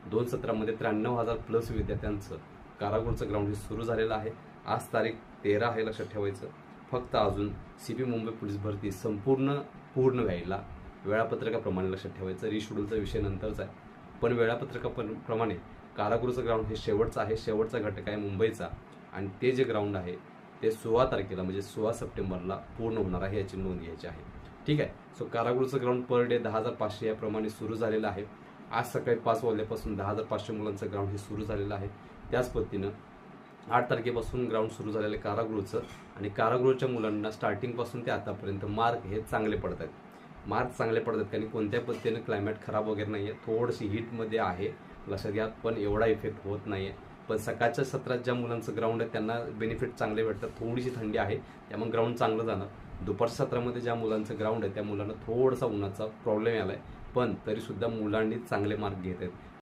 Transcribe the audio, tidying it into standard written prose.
2 सत्रामध्ये 93,000 प्लस विद्यार्थ्यांचं कारागृहचं ग्राउंड हे सुरू झालेलं आहे। आज तारीख 13 आहे, लक्षात ठेवायचं। फक्त अजून CP मुंबई पोलीस भरती पूर्ण व्हायला वेळापत्रकाप्रमाणे, लक्षात ठेवायचं, रिशेड्यूलचा विषय नंतरचा आहे, पण वेळापत्रकाप्रमाणे कारागृहचं ग्राउंड हे शेवटचं आहे, शेवटचा घटक आहे मुंबईचा, आणि ते जे ग्राउंड आहे ते 16 तारखेला म्हणजे 16 सप्टेंबरला पूर्ण होणार आहे, याची नोंद घ्यायची आहे। ठीक आहे। सो कारागृहचं ग्राउंड पर डे 10,500 याप्रमाणे सुरू झालेलं आहे। आज सकाळी 5 वाजल्यापासून 10,500 मुलांचं ग्राउंड हे सुरू झालेलं आहे। त्याच पद्धतीनं 8 तारखेपासून ग्राउंड सुरू झालेलं आहे कारागृहचं, आणि कारागृहच्या मुलांना स्टार्टिंगपासून ते आतापर्यंत मार्क हे चांगले पडत आहेत। मार्क चांगले पडतात कारण कोणत्या पद्धतीनं क्लायमेट खराब वगैरे नाही आहे, थोडीशी हीटमध्ये आहे, लक्षात घ्या, पण एवढा इफेक्ट होत नाही आहे। पण सकाळच्या सत्रात ज्या मुलांचं ग्राउंड आहे त्यांना बेनिफिट चांगले भेटतात, थोडीशी थंडी आहे त्यामुळे ग्राउंड चांगलं जाणार। दुपारच्या सत्रामध्ये ज्या मुलांचं ग्राउंड आहे त्या मुलांना थोडासा उन्हाचा प्रॉब्लेम आला आहे, पण तरीसुद्धा मुलांनी चांगले मार्क घेत आहेत।